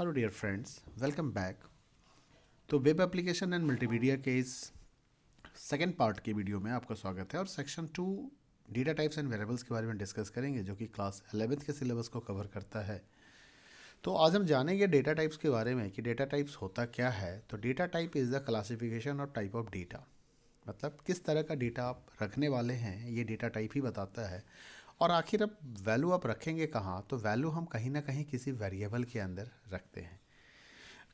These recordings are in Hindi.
Hello dear friends, welcome back. तो वेब एप्लीकेशन एंड मल्टीमीडिया के इस सेकेंड पार्ट के वीडियो में आपका स्वागत है। और section 2 data types and variables के बारे में डिस्कस करेंगे, जो कि क्लास 11th के सिलेबस को कवर करता है। तो आज हम जानेंगे डेटा टाइप्स के बारे में कि डेटा टाइप्स होता क्या है। तो data type is the classification और टाइप ऑफ डेटा, मतलब किस तरह का डेटा आप रखने वाले हैं ये डेटा टाइप ही बताता है। और आखिर अब वैल्यू आप रखेंगे कहाँ, तो वैल्यू हम कहीं ना कहीं किसी वेरिएबल के अंदर रखते हैं।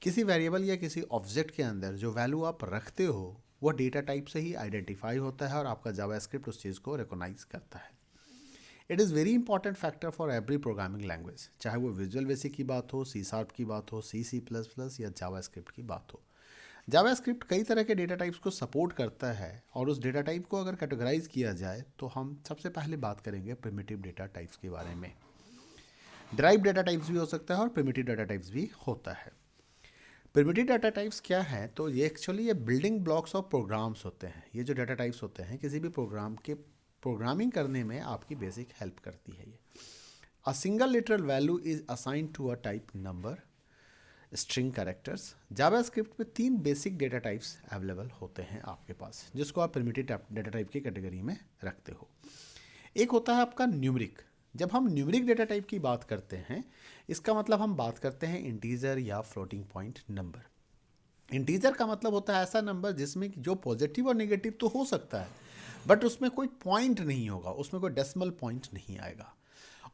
किसी वेरिएबल या किसी ऑब्जेक्ट के अंदर जो वैल्यू आप रखते हो वो डेटा टाइप से ही आइडेंटिफाई होता है और आपका जावास्क्रिप्ट उस चीज़ को रिकॉग्नाइज करता है। It is very important factor for every programming language, चाहे वो विजुअल बेसिक की बात हो, सी शार्प की बात हो, सी प्लस प्लस या जावास्क्रिप्ट की बात हो। जावास्क्रिप्ट कई तरह के डेटा टाइप्स को सपोर्ट करता है और उस डेटा टाइप को अगर कैटेगराइज किया जाए तो हम सबसे पहले बात करेंगे प्रिमिटिव डेटा टाइप्स के बारे में। ड्राइव डेटा टाइप्स भी हो सकता है और प्रिमिटिव डेटा टाइप्स भी होता है। प्रिमिटिव डाटा टाइप्स क्या है, तो ये एक्चुअली ये बिल्डिंग ब्लॉक्स ऑफ प्रोग्राम्स होते हैं। ये जो डाटा टाइप्स होते हैं किसी भी प्रोग्राम के प्रोग्रामिंग करने में आपकी बेसिक हेल्प करती है। ये a single literal value is assigned to a type number, string characters. JavaScript में 3 बेसिक डेटा टाइप्स अवेलेबल होते हैं आपके पास, जिसको आप प्रिमिटिव डेटा टाइप की कैटेगरी में रखते हो। एक होता है आपका न्यूमरिक। जब हम न्यूमरिक डेटा टाइप की बात करते हैं, इसका मतलब हम बात करते हैं इंटीजर या फ्लोटिंग पॉइंट नंबर। इंटीजर का मतलब होता है ऐसा नंबर जिसमें जो पॉजिटिव और नेगेटिव तो हो सकता है, बट उसमें कोई पॉइंट नहीं होगा, उसमें कोई डेसिमल पॉइंट नहीं आएगा।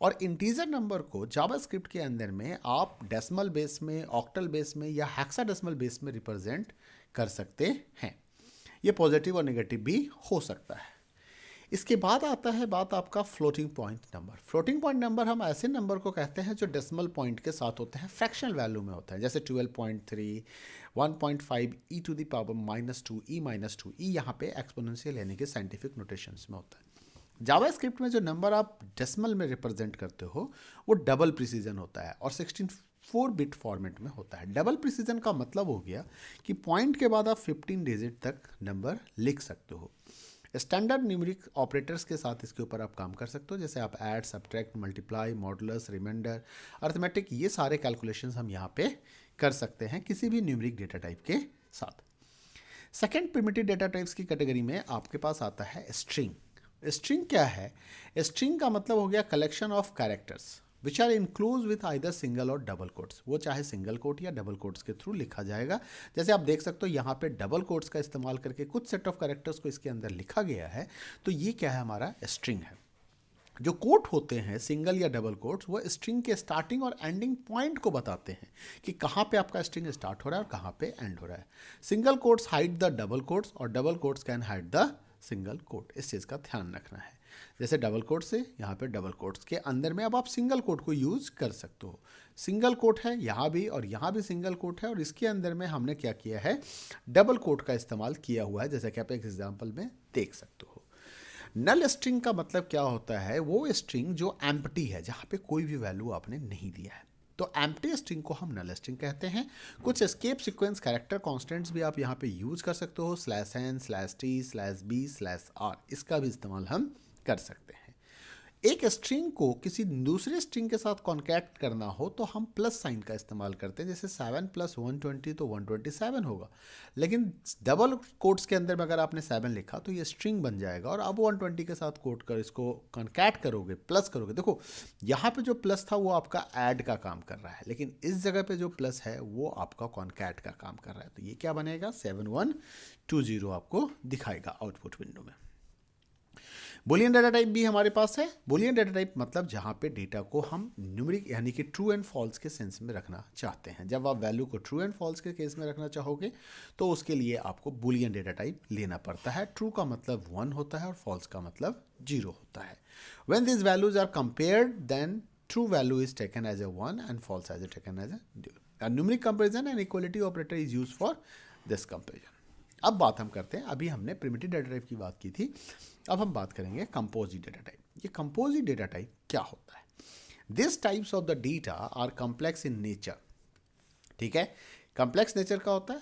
और इंटीजर नंबर को जावास्क्रिप्ट के अंदर में आप डेसिमल बेस में, ऑक्टल बेस में या हेक्साडेसिमल बेस में रिप्रेजेंट कर सकते हैं। ये पॉजिटिव और नेगेटिव भी हो सकता है। इसके बाद आता है बात आपका floating point number. Floating point number हम ऐसे नंबर को कहते हैं जो डेसिमल पॉइंट के साथ होते हैं, फ्रैक्शनल वैल्यू में होता है, जैसे 12.3, 1.5 ई टू द पावर -2 ई -2 ई, यहाँ पे एक्सपोनेंशियल यानी कि साइंटिफिक नोटेशंस में होता है। जावास्क्रिप्ट में जो नंबर आप डेसिमल में रिप्रेजेंट करते हो वो डबल प्रिसीजन होता है और 64 बिट फॉर्मेट में होता है। डबल प्रिसीजन का मतलब हो गया कि पॉइंट के बाद आप 15 डिजिट तक नंबर लिख सकते हो। स्टैंडर्ड न्यूमेरिक ऑपरेटर्स के साथ इसके ऊपर आप काम कर सकते हो, जैसे आप add, subtract, multiply, modulus, remainder, arithmetic, ये सारे कैलकुलेशंस हम यहाँ पे कर सकते हैं किसी भी न्यूमेरिक डेटा टाइप के साथ। सेकेंड प्रिमिटिव डेटा टाइप्स की कैटेगरी में आपके पास आता है स्ट्रिंग। स्ट्रिंग क्या है? स्ट्रिंग का मतलब हो गया collection of characters which are includes with either single और डबल कोट्स। वो चाहे सिंगल कोट या डबल कोट्स के थ्रू लिखा जाएगा। जैसे आप देख सकते हो यहाँ पे डबल कोट्स का इस्तेमाल करके कुछ सेट ऑफ कैरेक्टर्स को इसके अंदर लिखा गया है। तो ये क्या है? हमारा स्ट्रिंग है। जो कोट होते हैं सिंगल या डबल कोट्स, वो स्ट्रिंग के स्टार्टिंग और एंडिंग पॉइंट को बताते हैं कि कहाँ पे आपका स्ट्रिंग स्टार्ट हो रहा है और कहाँ पे एंड हो रहा है। Single quotes hide the double quotes और double quotes can hide the single quote. इस चीज़ का ध्यान रखना है। जैसे डबल कोट से यहाँ पे डबल कोट्स के अंदर में अब आप सिंगल कोट को यूज़ कर सकते हो। सिंगल कोट है यहाँ भी और यहाँ भी सिंगल कोट है, और इसके अंदर में हमने क्या किया है? डबल कोट का इस्तेमाल किया हुआ है, जैसे कि आप एक एग्जाम्पल में देख सकते हो। नल स्ट्रिंग का मतलब क्या होता है? वो स्ट्रिंग जो एम्प्टी है, जहाँ पे कोई भी वैल्यू आपने नहीं दिया है, तो एम्प्टी स्ट्रिंग को हम नल स्ट्रिंग कहते हैं। कुछ एस्केप सीक्वेंस कैरेक्टर कॉन्स्टेंट्स भी आप यहाँ पे यूज कर सकते हो, /n/t/b/r, इसका भी इस्तेमाल हम कर सकते हैं। एक स्ट्रिंग को किसी दूसरे स्ट्रिंग के साथ कॉन्कैट करना हो तो हम प्लस साइन का इस्तेमाल करते हैं। जैसे 7 + 120 तो 127 होगा, लेकिन डबल कोट्स के अंदर में अगर आपने 7 लिखा तो ये स्ट्रिंग बन जाएगा, और अब 120 के साथ कोट कर इसको कॉन्कैट करोगे, प्लस करोगे। देखो यहाँ पे जो प्लस था वो आपका ऐड का काम कर रहा है, लेकिन इस जगह पे जो प्लस है वो आपका कॉन्कैट का काम कर रहा है। तो ये क्या बनेगा? 7120 आपको दिखाएगा आउटपुट विंडो में। बुलियन डाटा टाइप भी हमारे पास है। बुलियन डाटा टाइप मतलब जहाँ पे डेटा को हम न्यूमेरिक यानी कि ट्रू एंड फॉल्स के सेंस में रखना चाहते हैं। जब आप वैल्यू को ट्रू एंड फॉल्स के केस में रखना चाहोगे तो उसके लिए आपको बुलियन डेटा टाइप लेना पड़ता है। ट्रू का मतलब 1 होता है और फॉल्स का मतलब 0 होता है। When this values are compared then true value is taken as a 1 and false as a taken as a 0। Numeric comparison and equality operator is use for this comparison. अब बात हम करते हैं, अभी हमने प्रिमिटिव डेटा टाइप की बात की थी, अब हम बात करेंगे कंपोजिट डेटा टाइप। ये कंपोजिट डेटा टाइप क्या होता है? This types of the data are complex in nature. ठीक है, कॉम्प्लेक्स नेचर का होता है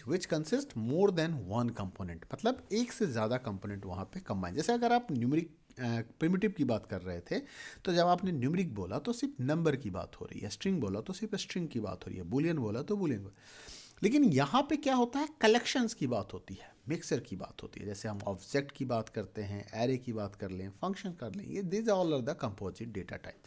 which consist more than one component, मतलब एक से ज़्यादा कंपोनेंट वहाँ पे कंबाइन। जैसे अगर आप न्यूमेरिक प्रिमिटिव की बात कर रहे थे, तो जब आपने न्यूमेरिक बोला तो सिर्फ नंबर की बात हो रही है, स्ट्रिंग बोला तो सिर्फ स्ट्रिंग की बात हो रही है, बूलियन बोला तो बूलियन। लेकिन यहाँ पे क्या होता है, कलेक्शंस की बात होती है, मिक्सर की बात होती है। जैसे हम ऑब्जेक्ट की बात करते हैं, एरे की बात कर लें, फंक्शन कर लें, ये this all are the composite data type.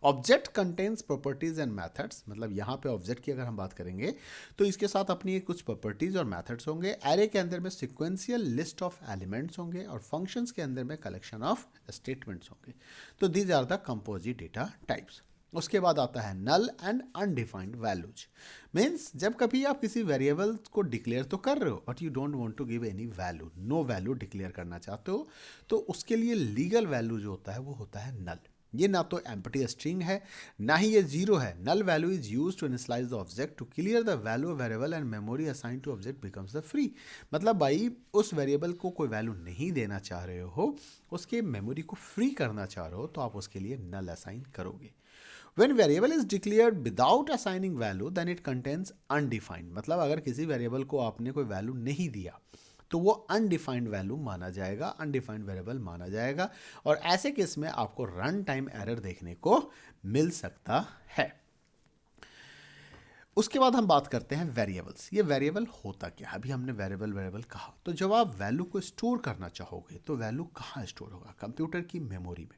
Object contains properties and methods, मतलब यहाँ पे ऑब्जेक्ट की अगर हम बात करेंगे तो इसके साथ अपनी कुछ प्रॉपर्टीज और मेथड्स होंगे। एरे के अंदर में सिक्वेंशियल लिस्ट ऑफ एलिमेंट्स होंगे और फंक्शंस के अंदर में कलेक्शन ऑफ स्टेटमेंट्स होंगे। तो these are the composite data types. उसके बाद आता है null and undefined values. Means जब कभी आप किसी वेरिएबल को डिक्लेयर तो कर रहे हो but you don't want to give any value, no value declare करना चाहते हो, तो उसके लिए लीगल वैल्यू जो होता है वो होता है नल। ये ना तो एम्प्टी स्ट्रिंग है ना ही ये जीरो है। Null value is use to initialize the object to clear the value of variable and memory assign to object becomes the free. मतलब भाई उस वेरिएबल को कोई वैल्यू नहीं देना चाह रहे हो, उसके मेमोरी को फ्री करना चाह रहे हो, तो आप उसके लिए नल असाइन करोगे। When variable is declared without assigning value, then it contains undefined। मतलब अगर किसी वेरिएबल को आपने कोई वैल्यू नहीं दिया तो वो अनडिफाइंड वैल्यू माना जाएगा, अनडिफाइंड वेरिएबल माना जाएगा, और ऐसे केस में आपको रन टाइम एरर देखने को मिल सकता है। उसके बाद हम बात करते हैं वेरिएबल्स। ये वेरिएबल होता क्या है? अभी हमने वेरिएबल कहा, तो जब आप वैल्यू को स्टोर करना चाहोगे तो वैल्यू कहाँ स्टोर होगा? कंप्यूटर की मेमोरी में।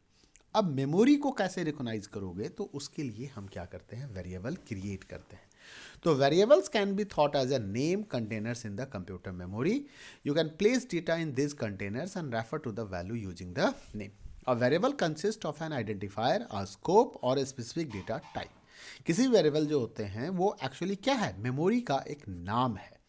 अब मेमोरी को कैसे रिकॉग्नाइज करोगे? तो उसके लिए हम क्या करते हैं, वेरिएबल क्रिएट करते हैं। तो variables can be thought as a name containers in the computer memory. You can place data in this containers and refer to the value using the name. A variable consist of an identifier, a scope और ए स्पेसिफिक डेटा टाइप। किसी वेरिएबल जो होते हैं वो एक्चुअली क्या है, मेमोरी का एक नाम है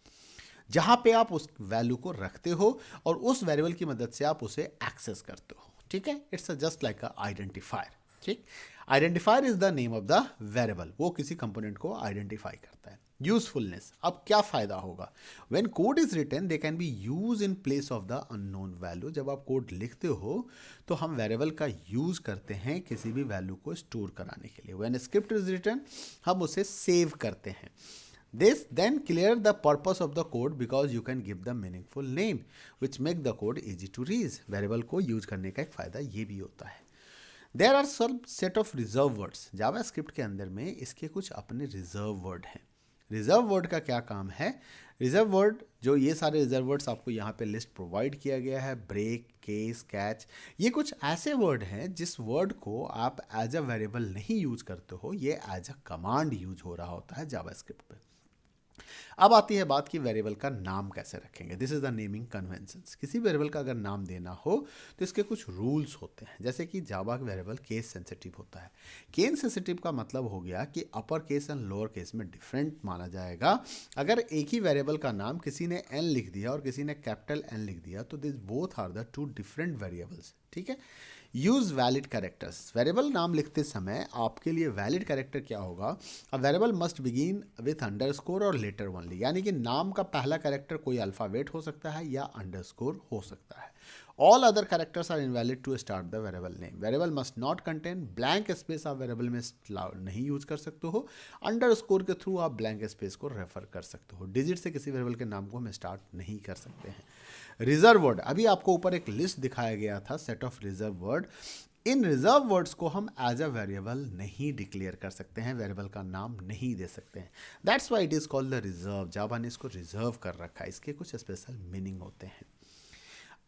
जहां पे आप उस वैल्यू को रखते हो और उस वेरिएबल की मदद से आप उसे एक्सेस करते हो। ठीक है, it's just like a identifier. ठीक, identifier is the name of the variable, वो किसी कंपोनेंट को आइडेंटिफाई करता है। यूजफुलनेस, अब क्या फायदा होगा? When code is written they can be use in place of the unknown value. जब आप कोड लिखते हो तो हम वेरिएबल का यूज करते हैं किसी भी वैल्यू को स्टोर कराने के लिए। व्हेन स्क्रिप्ट इज रिटन हम उसे सेव करते हैं। This then clear the purpose of the code because you can give the meaningful name which make the code easy to read। Variable को यूज करने का एक फायदा ये भी होता है। There are some set of reserve words। JavaScript के अंदर में इसके कुछ अपने रिजर्व वर्ड हैं। रिजर्व वर्ड का क्या काम है? रिजर्व वर्ड, जो ये सारे रिजर्व वर्ड्स आपको यहाँ पे लिस्ट प्रोवाइड किया गया है, ब्रेक, केस, कैच, ये कुछ ऐसे वर्ड हैं जिस वर्ड को आप एज अ वेरिएबल नहीं यूज करते हो, ये एज अ कमांड यूज हो रहा होता है जावास्क्रिप्ट पे। अब आती है बात कि वेरिएबल का नाम कैसे रखेंगे। This is the naming conventions. किसी वेरिएबल का अगर नाम देना हो तो इसके कुछ रूल्स होते हैं। जैसे कि जावा का वेरिएबल केस सेंसिटिव होता है। केस सेंसिटिव का मतलब हो गया कि upper case and lower case में डिफरेंट माना जाएगा। अगर एक ही वेरिएबल का नाम किसी ने एन लिख दिया और किसी ने कैपिटल एन लिख दिया तो this both are the two different variables. ठीक है। Use valid characters. वेरिएबल नाम लिखते समय आपके लिए वैलिड कैरेक्टर क्या होगा? A variable must begin with underscore और लेटर ओनली। यानी कि नाम का पहला कैरेक्टर कोई अल्फाबेट हो सकता है या अंडरस्कोर हो सकता है। All other characters are invalid to start the variable name. Variable must not contain blank space. आप वेरिएबल में नहीं यूज कर सकते हो। अंडरस्कोर के थ्रू आप ब्लैंक स्पेस को रेफर कर सकते हो। डिजिट से किसी वेरिएबल के नाम को हम स्टार्ट नहीं कर सकते हैं। रिजर्व वर्ड, अभी आपको ऊपर एक लिस्ट दिखाया गया था, set of reserve word. In reserve words को हम एज अ वेरिएबल नहीं डिक्लेयर कर सकते हैं, वेरिएबल का नाम नहीं दे सकते हैं। That's why it is called the reserve. Java ने इसको रिजर्व कर रखा है, इसके कुछ स्पेशल मीनिंग होते हैं।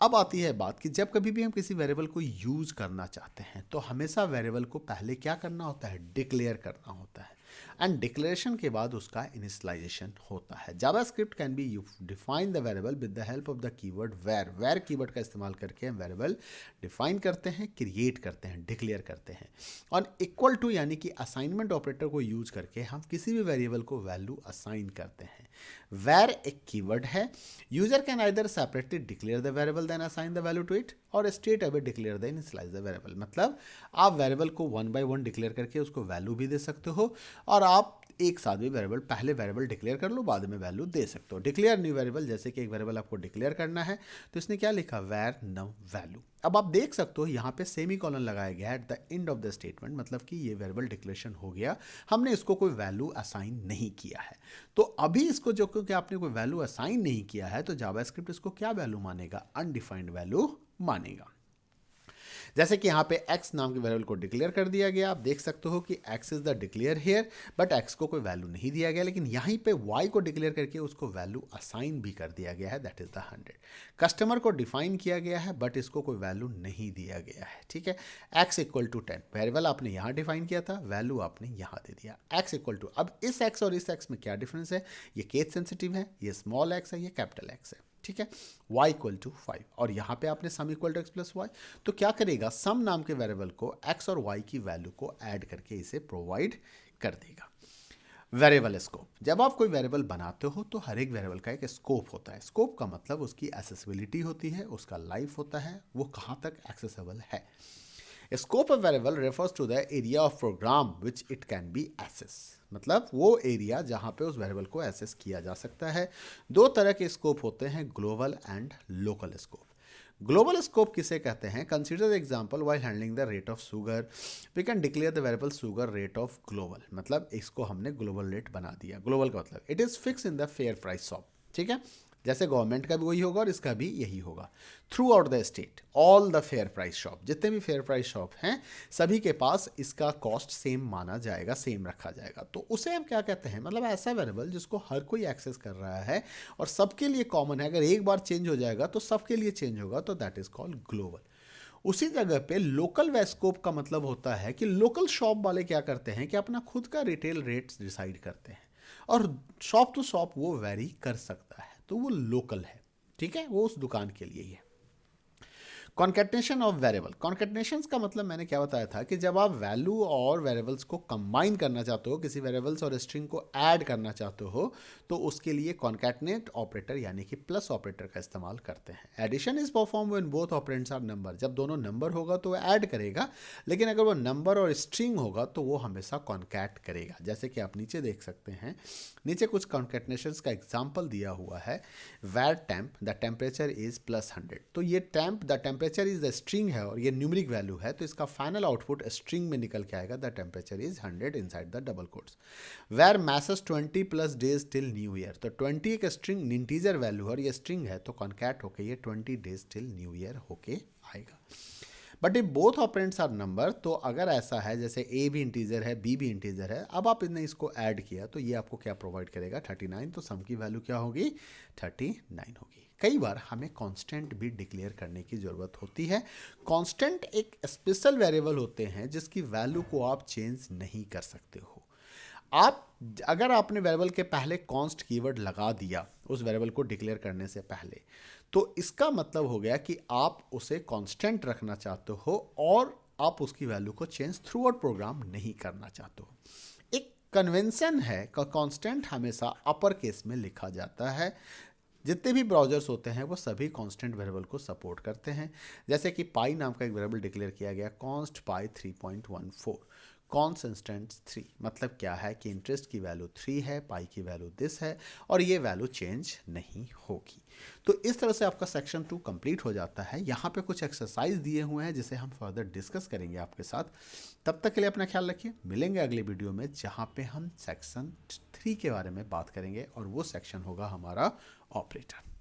अब आती है बात कि जब कभी भी हम किसी वेरिएबल को यूज करना चाहते हैं तो हमेशा वेरिएबल को पहले क्या करना होता है? डिक्लेयर करना होता है। एंड डिक्लेरेशन के बाद उसका इनिशियलाइजेशन होता है। JavaScript can be define the variable with the help of the keyword var. Var keyword का इस्तेमाल करके हम वेरिएबल डिफाइन करते हैं, क्रिएट करते हैं, डिक्लेयर करते हैं। और इक्वल टू यानी कि असाइनमेंट ऑपरेटर को यूज करके हम किसी भी वेरिएबल को वैल्यू असाइन करते हैं। वेर एक कीवर्ड है। User can either separately declare the variable then assign the value to it और straight away declare the initialise the variable. मतलब आप वेरिएबल को 1 by 1 डिक्लेयर करके उसको वैल्यू भी दे सकते हो और आप एक साथ भी वेरिएबल, पहले वेरिएबल डिक्लेयर कर लो, बाद में वैल्यू दे सकते हो। डिक्लेयर न्यू वेरिएबल, जैसे कि एक वेरिएबल आपको डिक्लेयर करना है तो इसने क्या लिखा? Var num value. अब आप देख सकते हो यहाँ पे सेमी कॉलन लगाया गया है at the end of the statement, मतलब कि ये वेरिएबल डिक्लेरेशन हो गया, हमने इसको कोई वैल्यू असाइन नहीं किया है। तो अभी इसको जो क्योंकि आपने कोई वैल्यू असाइन नहीं किया है तो जावास्क्रिप्ट इसको क्या वैल्यू मानेगा? अनडिफाइंड वैल्यू मानेगा। जैसे कि यहाँ पे x नाम के वेरिएबल को डिक्लेयर कर दिया गया, आप देख सकते हो कि x is the declare here, but x को कोई वैल्यू नहीं दिया गया, लेकिन यहीं पे y को डिक्लेयर करके उसको वैल्यू असाइन भी कर दिया गया है, दैट इज द 100। कस्टमर को डिफाइन किया गया है बट इसको कोई वैल्यू नहीं दिया गया है, ठीक है। x इक्वल टू 10, वेरिएबल आपने यहाँ डिफाइन किया था, वैल्यू आपने यहाँ दे दिया। x इक्वल टू, अब इस x और इस x में क्या डिफरेंस है, ये केस सेंसिटिव है, ये स्मॉल x है, ये कैपिटल x है, ठीक है। y इक्वल टू 5 और यहाँ पे आपने sum equal to x plus Y, तो क्या करेगा, सम नाम के वेरिएबल को x और y की वैल्यू को ऐड करके इसे प्रोवाइड कर देगा। वेरिएबल स्कोप, जब आप कोई वेरिएबल बनाते हो तो हर एक वेरिएबल का एक स्कोप होता है। स्कोप का मतलब उसकी एक्सेसिबिलिटी होती है, उसका लाइफ होता है, वो कहाँ तक एक्सेसिबल है। Scope of variable refers to the area of program which it can be access, मतलब वो एरिया जहाँ पे उस वेरिएबल को एक्सेस किया जा सकता है। दो तरह के स्कोप होते हैं, global and local scope. Global scope किसे कहते हैं, consider the example while handling the rate of sugar, we can declare the variable sugar rate of global, मतलब इसको हमने ग्लोबल रेट बना दिया। ग्लोबल का मतलब it is fix in the fair price shop, ठीक है, जैसे गवर्नमेंट का भी वही होगा और इसका भी यही होगा। Through out the state all the fair price shop, जितने भी फेयर प्राइस शॉप हैं सभी के पास इसका कॉस्ट सेम माना जाएगा, सेम रखा जाएगा। तो उसे हम क्या कहते हैं, मतलब ऐसा वेरिएबल जिसको हर कोई एक्सेस कर रहा है और सबके लिए कॉमन है, अगर एक बार चेंज हो जाएगा तो सबके लिए चेंज होगा, तो दैट इज कॉल्ड ग्लोबल। उसी जगह पे लोकल व स्कोप का मतलब होता है कि लोकल शॉप वाले क्या करते हैं कि अपना खुद का रिटेल रेट्स डिसाइड करते हैं और शॉप टू शॉप वो वेरी कर सकता है, तो वो लोकल है, ठीक है, वो उस दुकान के लिए ही है। कॉन्केटनेशन ऑफ वेरिएबल, कॉन्केटनेशन का मतलब मैंने क्या बताया था कि जब आप वैल्यू और वेरिएबल्स को कंबाइन करना चाहते हो, किसी वेरिएबल्स और स्ट्रिंग को ऐड करना चाहते हो, तो उसके लिए कॉन्केटनेट ऑपरेटर यानी कि प्लस ऑपरेटर का इस्तेमाल करते हैं। Addition is perform when both operands are number, जब दोनों नंबर होगा तो वो ऐड करेगा, लेकिन अगर वो नंबर और स्ट्रिंग होगा तो वो हमेशा कॉन्कैट करेगा। जैसे कि आप नीचे देख सकते हैं, नीचे कुछ कॉन्केटनेशंस का एग्जाम्पल दिया हुआ है। वैर टेम्प द टेम्परेचर इज +100, तो ये temp the temperature is the string है और ये न्यूमेरिक वैल्यू है, तो इसका फाइनल आउटपुट स्ट्रिंग में निकल के आएगा, the temperature is 100 inside the double quotes. Var messes 20 plus days till new year, तो 20 एक स्ट्रिंग इंटीजर वैल्यू है और ये स्ट्रिंग है, तो कॉन्कैट होके ये 20 डेज टिल न्यू ईयर होके आएगा। But if both operands are number, तो अगर ऐसा है जैसे ए भी इंटीजर है बी भी इंटीजर है, अब आप इन्हें इसको ऐड किया तो ये आपको क्या प्रोवाइड करेगा, 39, तो सम की वैल्यू क्या होगी, 39 होगी। कई बार हमें कांस्टेंट भी डिक्लेयर करने की ज़रूरत होती है। कांस्टेंट एक स्पेशल वेरिएबल होते हैं जिसकी वैल्यू को आप चेंज नहीं कर सकते हो। आप अगर आपने वेरिएबल के पहले कॉन्स्ट कीवर्ड लगा दिया उस वेरिएबल को डिक्लेयर करने से पहले, तो इसका मतलब हो गया कि आप उसे कांस्टेंट रखना चाहते हो और आप उसकी वैल्यू को चेंज थ्रू आउट प्रोग्राम नहीं करना चाहते हो। एक कन्वेंशन है कि कांस्टेंट हमेशा अपर केस में लिखा जाता है। जितने भी ब्राउजर्स होते हैं वो सभी कांस्टेंट वेरिएबल को सपोर्ट करते हैं। जैसे कि पाई नाम का एक वेरिएबल डिक्लेयर किया गया, कॉन्स्ट पाई 3.14, कॉन्स इंस्टेंट्स 3, मतलब क्या है कि इंटरेस्ट की वैल्यू 3 है, पाई की वैल्यू दिस है और ये वैल्यू चेंज नहीं होगी। तो इस तरह से आपका सेक्शन 2 कंप्लीट हो जाता है। यहाँ पे कुछ एक्सरसाइज दिए हुए हैं जिसे हम फर्दर डिस्कस करेंगे आपके साथ। तब तक के लिए अपना ख्याल रखिए, मिलेंगे अगले वीडियो में जहाँ पे हम सेक्शन 3 के बारे में बात करेंगे और वो सेक्शन होगा हमारा ऑपरेटर।